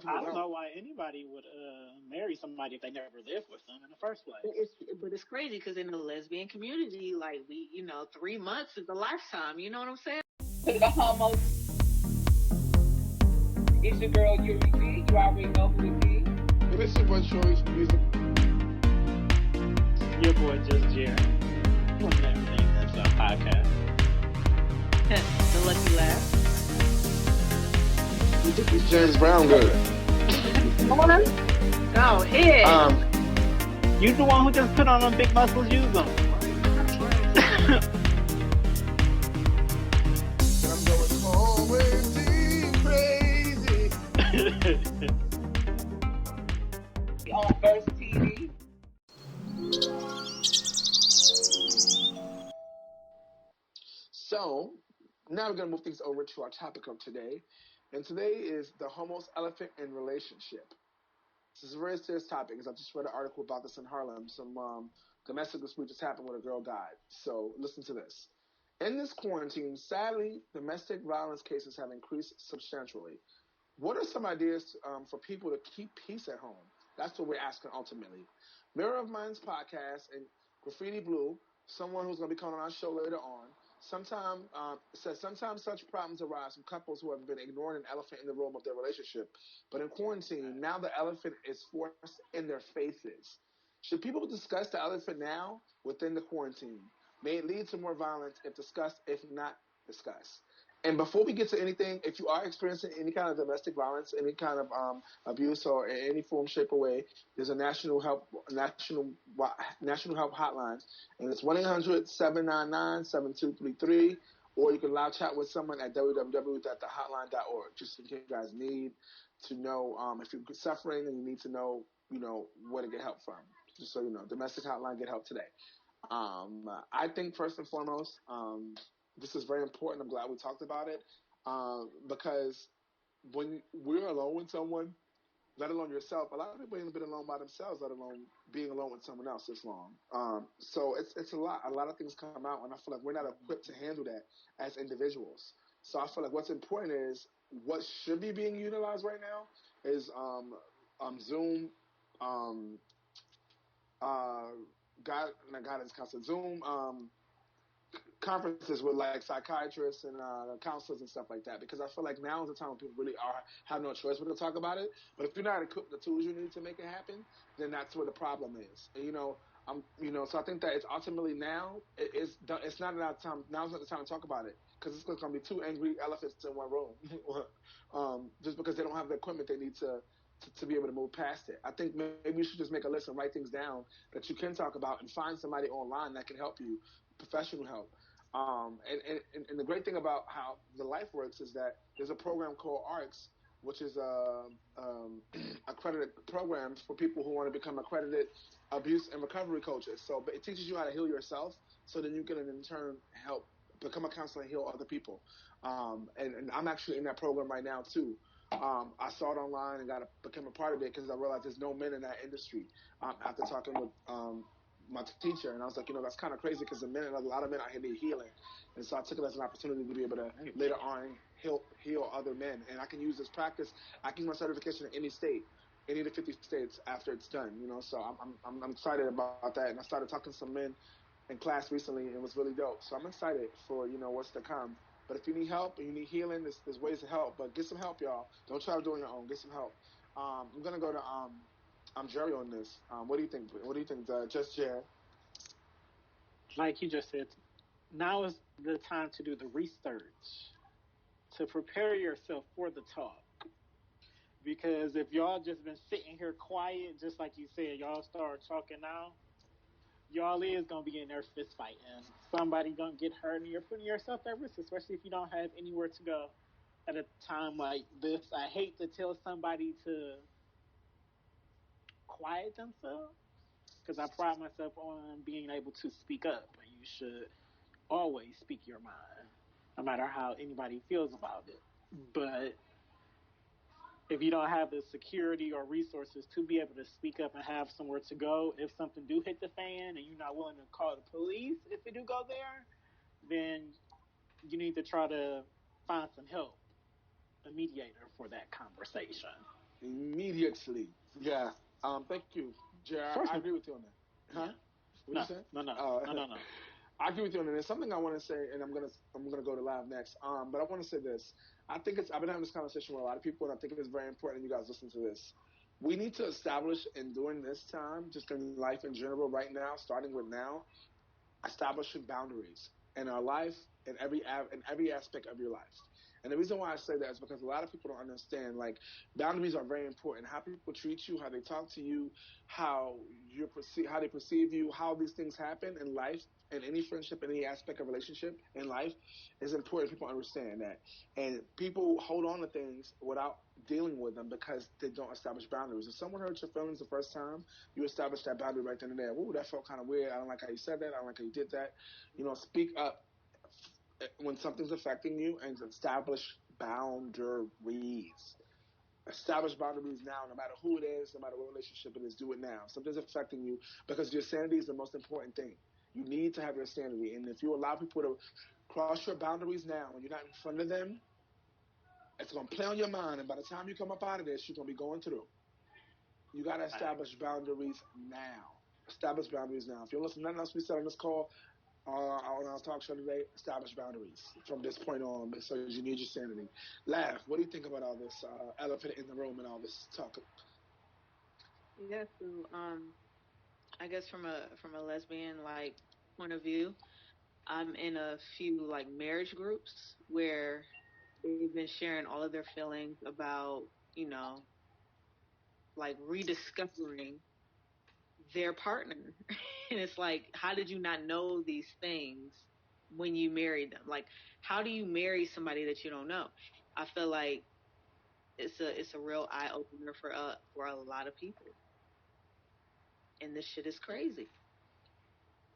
I don't don't. know why anybody would marry somebody if they never lived with them in the first place. But it's crazy because in the lesbian community, like 3 months is a lifetime. You know what I'm saying? To the homos, it's your girl Yuri G. You already know who it is. And this is what Shorty's music. Your boy Just Jerry. From everything that's a podcast. The Lucky Laugh. It's James Brown good. Go ahead. You the one who just put on them big muscles, use them. I'm going always crazy. On First TV. So, now we're going to move things over to our topic of today. And today is the homos elephant in relationship. This is a very serious topic because I just read an article about this in Harlem. Some domestic dispute just happened when a girl died. So, listen to this. In this quarantine, sadly, domestic violence cases have increased substantially. What are some ideas for people to keep peace at home? That's what we're asking ultimately. Mirror of Minds podcast and Graffiti Blue, someone who's going to be coming on our show later on, says sometimes such problems arise from couples who have been ignoring an elephant in the room of their relationship. But in quarantine, now the elephant is forced in their faces. Should people discuss the elephant now within the quarantine? May it lead to more violence if discussed, if not discussed? And before we get to anything, if you are experiencing any kind of domestic violence, any kind of abuse, or in any form, shape, or way, there's a national help hotline, and it's 1-800-799-7233, or you can live chat with someone at www.thehotline.org. Just in case you guys need to know if you're suffering and you need to know, where to get help from. Just so you know, domestic hotline, get help today. I think first and foremost, this is very important. I'm glad we talked about it because when we're alone with someone, let alone yourself, a lot of people ain't been alone by themselves, let alone being alone with someone else this long. So it's a lot. A lot of things come out, and I feel like we're not equipped to handle that as individuals. So I feel like what's important is what should be being utilized right now is Zoom, guidance counselor, Zoom. Conferences with like psychiatrists and counselors and stuff like that, because I feel like now is the time when people really have no choice but to talk about it. But if you're not equipped with the tools you need to make it happen, then that's where the problem is. And, so I think that it's ultimately now it's not enough time. Now's not the time to talk about it because it's going to be two angry elephants in one room, just because they don't have the equipment they need to be able to move past it. I think maybe you should just make a list and write things down that you can talk about and find somebody online that can help you, professional help. And the great thing about how the life works is that there's a program called ARCS, which is a accredited program for people who want to become accredited abuse and recovery coaches. So it teaches you how to heal yourself so that you can in turn help become a counselor and heal other people. And I'm actually in that program right now too. I saw it online and became a part of it because I realized there's no men in that industry. After talking with my teacher, and I was like, that's kind of crazy because a lot of men out here need healing, and so I took it as an opportunity to be able to later on heal other men, and I can use this practice. I can use my certification in any state, any of the 50 states after it's done. So I'm excited about that, and I started talking to some men in class recently, and it was really dope. So I'm excited for what's to come. But if you need help and you need healing, there's ways to help. But get some help, y'all. Don't try to do it on your own. Get some help. I'm gonna go to I'm Jerry on this. What do you think? What do you think, Just Jerry? Like you just said, now is the time to do the research, to prepare yourself for the talk. Because if y'all just been sitting here quiet, just like you said, y'all start talking now, y'all is going to be in there fist fighting. Somebody going to get hurt, and you're putting yourself at risk, especially if you don't have anywhere to go at a time like this. I hate to tell somebody to quiet themselves, because I pride myself on being able to speak up. And you should always speak your mind, no matter how anybody feels about it. But if you don't have the security or resources to be able to speak up and have somewhere to go, if something do hit the fan and you're not willing to call the police if it do go there, then you need to try to find some help, a mediator for that conversation. immediately. Yeah. Thank you, Jared. I First agree of with you on that. Huh? yeah. What you No, say? no, no, Uh, no, no, no. I agree with you on that. There's something I want to say, and I'm gonna go to live next. But I want to say this. I think I've been having this conversation with a lot of people, and I think it's very important. You guys listen to this. We need to establish, and during this time, just in life in general, right now, starting with now, establishing boundaries in our life, in every aspect of your life. And the reason why I say that is because a lot of people don't understand. Like, boundaries are very important. How people treat you, how they talk to you, how they perceive you, how these things happen in life, in any friendship, in any aspect of relationship in life, is important. People understand that, and people hold on to things without dealing with them because they don't establish boundaries. If someone hurts your feelings the first time, you establish that boundary right then and there. Ooh, that felt kind of weird. I don't like how you said that. I don't like how you did that. Speak up when something's affecting you and establish boundaries. Establish boundaries now, no matter who it is, no matter what relationship it is, do it now. If something's affecting you, because your sanity is the most important thing. You need to have your sanity. And if you allow people to cross your boundaries now and you're not in front of them, it's going to play on your mind. And by the time you come up out of this, you're going to be going through. You got to establish boundaries now. Establish boundaries now. If you listen to nothing else we said on this call, on our talk show today, establish boundaries from this point on because you need your sanity. Laugh. What do you think about all this elephant in the room and all this talk? Yeah, so I guess from a lesbian like point of view, I'm in a few like marriage groups where they've been sharing all of their feelings about, you know, like rediscovering their partner. And it's like, how did you not know these things when you married them? Like, how do you marry somebody that you don't know? I feel like it's a real eye opener for a lot of people. And this shit is crazy.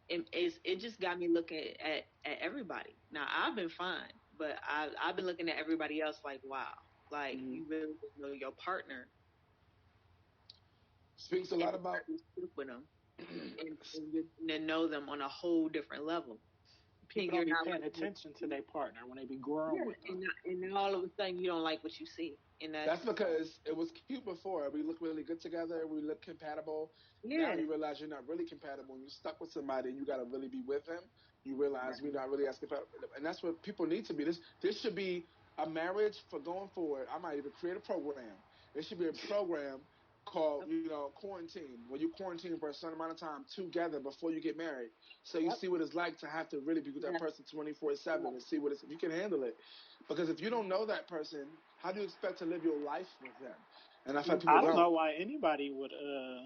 It just got me looking at everybody. Now I've been fine, but I've been looking at everybody else like, wow, like Mm-hmm. you really don't know your partner Speaks a and lot to about. start to sleep with them and you're to know them on a whole different level. And People you're don't be not paying liking what attention to you see. their partner when they be growing Yeah, with them. and now all of a sudden you don't like what you see, and That's that's because it was cute before. We look really good together. We look compatible. Now yeah, you realize you're not really compatible. And you're stuck with somebody, and you got to really be with them. You realize we're not really as compatible, and that's what people need to be. This should be a marriage for going forward. I might even create a program. There should be a program called, yep, quarantine, where you quarantine for a certain amount of time together before you get married, so you yep, see what it's like to have to really be with that yeah, person 24/7 and see what it's if you can handle it. Because if you don't know that person, how do you expect to live your life with them? And I feel like people I don't don't. know why anybody would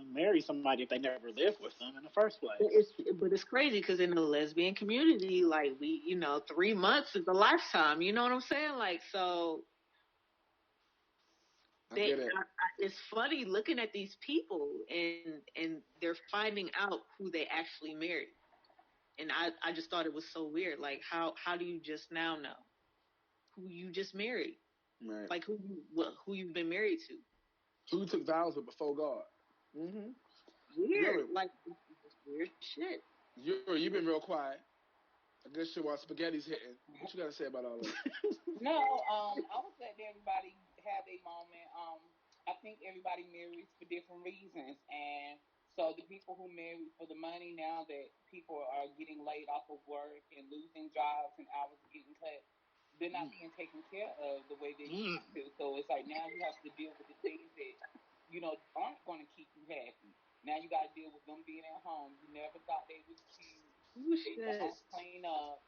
marry somebody if they never lived with them in the first But place. it's crazy because in the lesbian community, like we, 3 months is a lifetime. You know what I'm saying? Like so, I get it. it's funny looking at these people and they're finding out who they actually married. And I just thought it was so weird. Like how do you just now know who you just married? Right. Like who you've been married to? Who took vows with before God? Mm-hmm. Weird. Yuri, Like it's weird shit. Yuri, you've been real quiet. I guess you while spaghetti's hitting. What you got to say about all this? No, I was letting everybody have a moment. I think everybody marries for different reasons, and so the people who marry for the money now that people are getting laid off of work and losing jobs and hours are getting cut, they're not being taken care of the way they Mm. used to. So it's like now you have to deal with the things that aren't going to keep you happy. Now you got to deal with them being at home. You never thought they was cute. Oh They don't shit. clean up.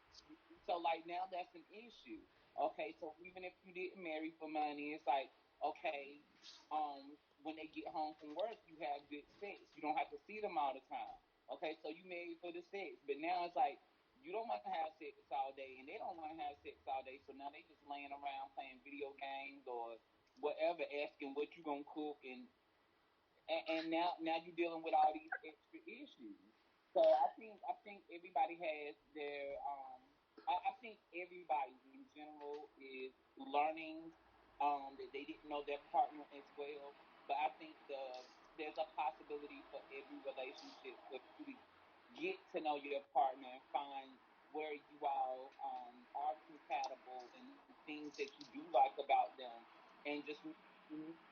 So like now that's an issue. Okay, so even if you didn't marry for money, it's like, okay, when they get home from work, you have good sex. You don't have to see them all the time. Okay, so you married for the sex, but now it's like you don't want to have sex all day, and they don't want to have sex all day. So now they just laying around playing video games or whatever, asking what you gonna cook, and now you're dealing with all these extra issues. So I think everybody has their I think everybody in general is learning that they didn't know their partner as well. But I think there's a possibility for every relationship for you to get to know your partner and find where you all are compatible and things that you do like about them, and just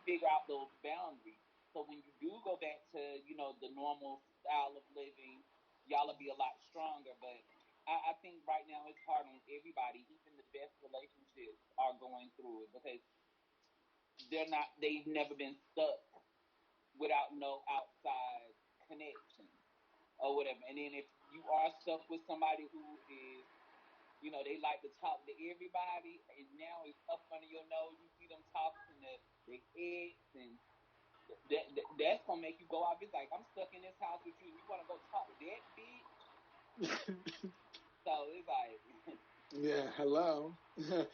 figure out those boundaries. So when you do go back to, the normal style of living, y'all will be a lot stronger. But I think right now it's hard on everybody. Even the best relationships are going through it because they've never been stuck without no outside connection or whatever. And then if you are stuck with somebody who is, they like to talk to everybody, and now it's up under your nose. You see them talking to the ex, and that's gonna make you go off. It's like, I'm stuck in this house with you. You want to go talk to that bitch? So it's like, yeah, hello. go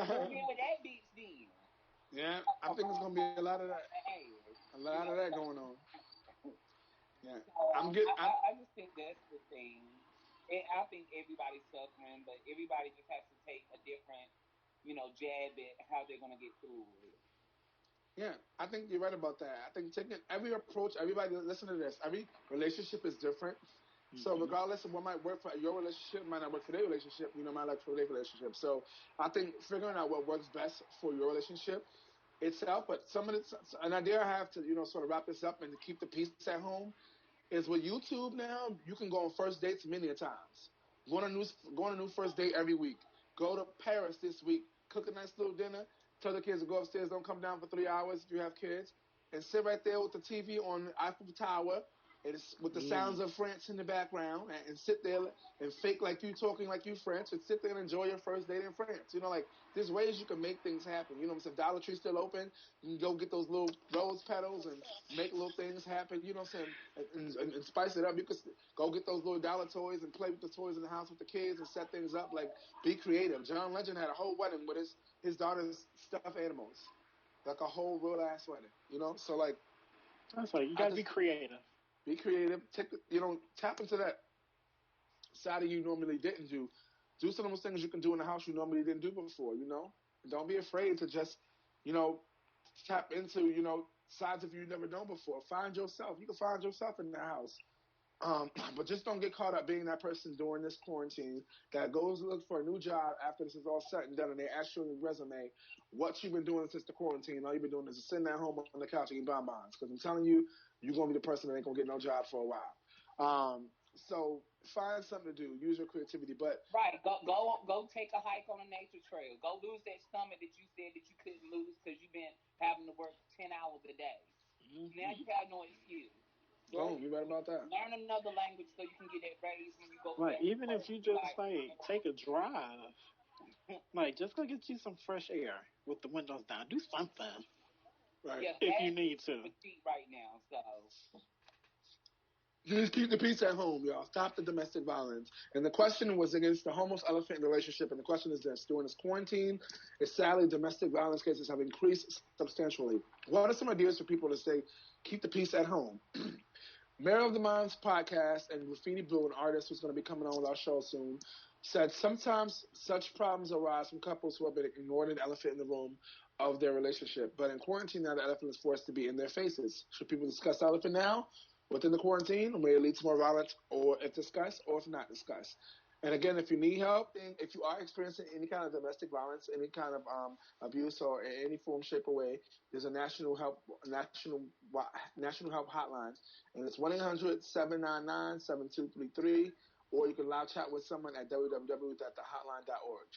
move in with that bitch then. Yeah, I think it's gonna be a lot of that. A lot of that going on. Yeah, So I'm good. I just think that's the thing. I think everybody's suffering, but everybody just has to take a different, jab at how they're gonna get through it. Yeah, I think you're right about that. I think taking every approach, everybody listen to this. Every relationship is different. So regardless of what might work for your relationship, might not work for their relationship, might work for their relationship. So I think figuring out what works best for your relationship itself. But an idea I have to, sort of wrap this up and to keep the peace at home is with YouTube now, you can go on first dates many a times. Go on a new first date every week. Go to Paris this week. Cook a nice little dinner. Tell the kids to go upstairs. Don't come down for 3 hours if you have kids. And sit right there with the TV on the Eiffel Tower with the sounds of France in the background and sit there and fake like you talking like you French and sit there and enjoy your first date in France. There's ways you can make things happen. If Dollar Tree's still open, you can go get those little rose petals and make little things happen. And spice it up. You could go get those little dollar toys and play with the toys in the house with the kids and set things up. Like, be creative. John Legend had a whole wedding with his daughter's stuffed animals. Like a whole real ass wedding. So like, that's like, you gotta be creative. Be creative. Tap into that side of you normally didn't do. Do some of those things you can do in the house you normally didn't do before. Don't be afraid to just, tap into, sides of you never done before. Find yourself. You can find yourself in the house. But just don't get caught up being that person during this quarantine that goes to look for a new job after this is all said and done, and they ask you on your resume what you've been doing since the quarantine. All you've been doing is sitting at home on the couch eating bonbons. Because I'm telling you, you're going to be the person that ain't going to get no job for a while. So find something to do. Use your creativity. But right, go take a hike on a nature trail. Go lose that stomach that you said that you couldn't lose because you've been having to work 10 hours a day. Now you have no excuse. Boom, you right about that. Learn another language so you can get that raise when you go. Like, even if you just take a drive, like, just go get you some fresh air with the windows down. Do something, right? Yeah, if you need to. Right now, so just keep the peace at home, y'all. Stop the domestic violence. And the question was against the homeless elephant in the relationship. And the question is this: during this quarantine, sadly domestic violence cases have increased substantially. What are some ideas for people to say, keep the peace at home? Mayor of the Minds podcast and Graffiti Blue, an artist who's going to be coming on with our show soon, said sometimes such problems arise from couples who have been ignored an elephant in the room of their relationship. But in quarantine now, the elephant is forced to be in their faces. Should people discuss the elephant now, within the quarantine, or may it lead to more violence, or if discussed, or if not discussed? And again, if you need help, if you are experiencing any kind of domestic violence, any kind of abuse, or in any form, shape, or way, there's a national help hotline, and it's 1-800-799-7233, or you can live chat with someone at www.thehotline.org.